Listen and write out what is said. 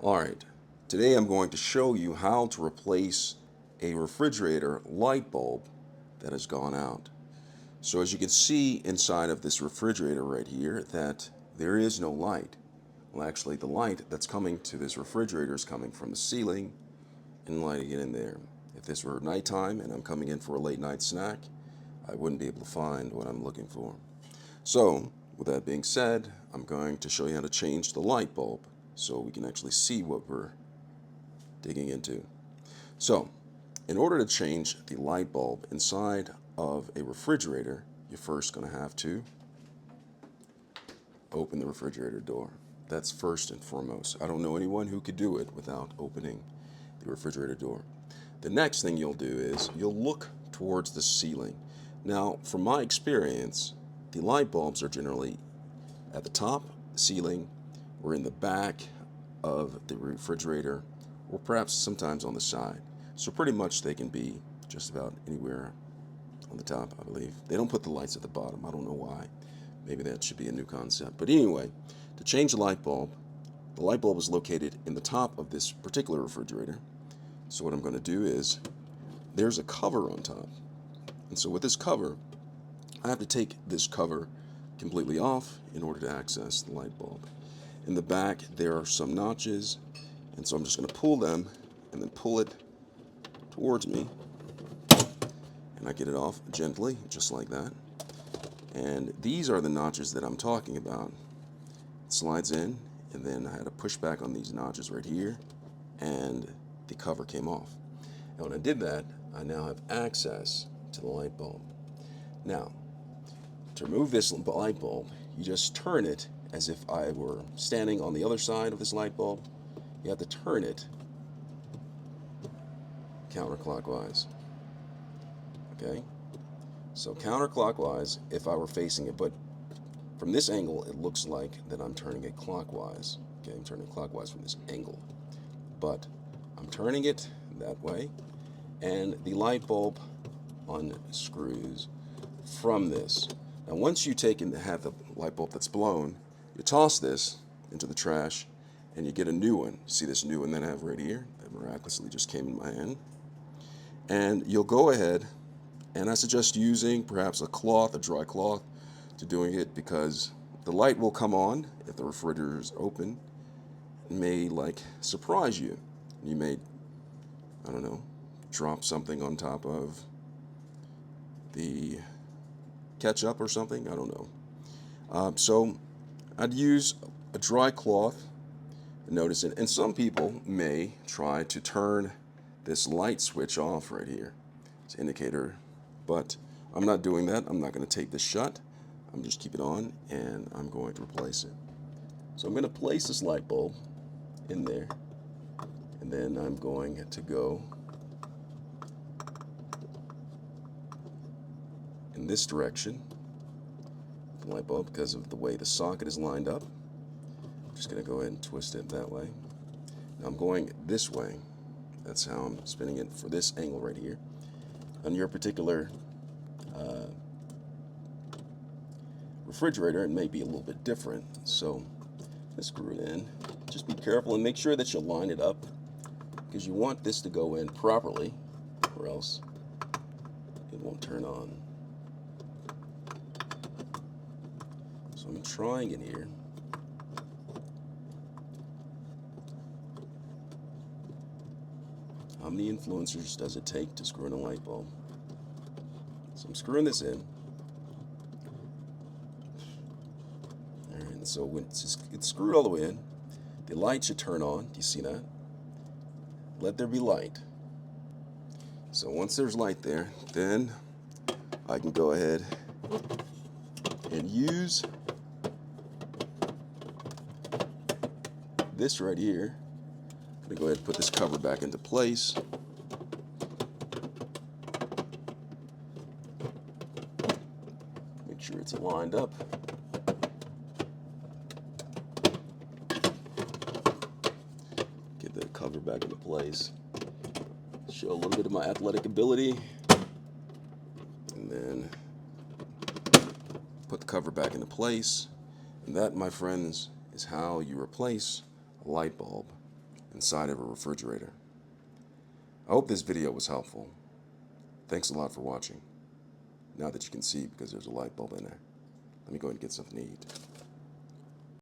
Alright, today I'm going to show you how to replace a refrigerator light bulb that has gone out. So as you can see inside of this refrigerator right here that there is no light. Well, actually the light that's coming to this refrigerator is coming from the ceiling and lighting it in there. If this were nighttime and I'm coming in for a late night snack, I wouldn't be able to find what I'm looking for. So, with that being said, I'm going to show you how to change the light bulb so we can actually see what we're digging into. So, in order to change the light bulb inside of a refrigerator, you're first going to have to open the refrigerator door. That's first and foremost. I don't know anyone who could do it without opening the refrigerator door. The next thing you'll do is you'll look towards the ceiling. Now, from my experience, the light bulbs are generally at the top, ceiling, or in the back of the refrigerator, or perhaps sometimes on the side. So pretty much they can be just about anywhere on the top, I believe. They don't put the lights at the bottom. I don't know why. Maybe that should be a new concept. But anyway, to change the light bulb is located in the top of this particular refrigerator. So what I'm going to do is, there's a cover on top. And so with this cover, I have to take this cover completely off in order to access the light bulb. In the back, there are some notches, and so I'm just going to pull them and then pull it towards me. And I get it off gently, just like that. And these are the notches that I'm talking about. It slides in, and then I had to push back on these notches right here, and the cover came off. And when I did that, I now have access to the light bulb. Now, to remove this light bulb, you just turn it as if I were standing on the other side of this light bulb. You have to turn it counterclockwise. Okay? So counterclockwise if I were facing it, but from this angle it looks like that I'm turning it clockwise. Okay, I'm turning it clockwise from this angle. But I'm turning it that way, and the light bulb unscrews from this. Now once you take and have the light bulb that's blown, you toss this into the trash and you get a new one. See this new one that I have right here that miraculously just came in my hand? And you'll go ahead, and I suggest using perhaps a cloth, a dry cloth, to doing it, because the light will come on if the refrigerator is open. It may surprise you. You may, I don't know, drop something on top of the ketchup or something. I don't know. So I'd use a dry cloth. Notice it. And some people may try to turn this light switch off right here. It's an indicator. But I'm not doing that. I'm not going to tape this shut. I'm just keep it on, and I'm going to replace it. So I'm going to place this light bulb in there, and then I'm going to go in this direction with the light bulb because of the way the socket is lined up. I'm just going to go ahead and twist it that way. Now I'm going this way. That's how I'm spinning it for this angle right here. On your particular refrigerator, it may be a little bit different. So let's screw it in. Just be careful and make sure that you line it up, because you want this to go in properly, or else it won't turn on. So I'm trying it here. How many influencers does it take to screw in a light bulb? So I'm screwing this in. Alright, so when it's screwed all the way in, the light should turn on. Do you see that? Let there be light. So once there's light there, then I can go ahead and use this right here. I'm going to go ahead and put this cover back into place. Make sure it's lined up. Get the cover back into place. Show a little bit of my athletic ability. And then put the cover back into place. And that, my friends, is how you replace a light bulb inside of a refrigerator. I hope this video was helpful. Thanks a lot for watching. Now that you can see because there's a light bulb in there, let me go ahead and get something to eat.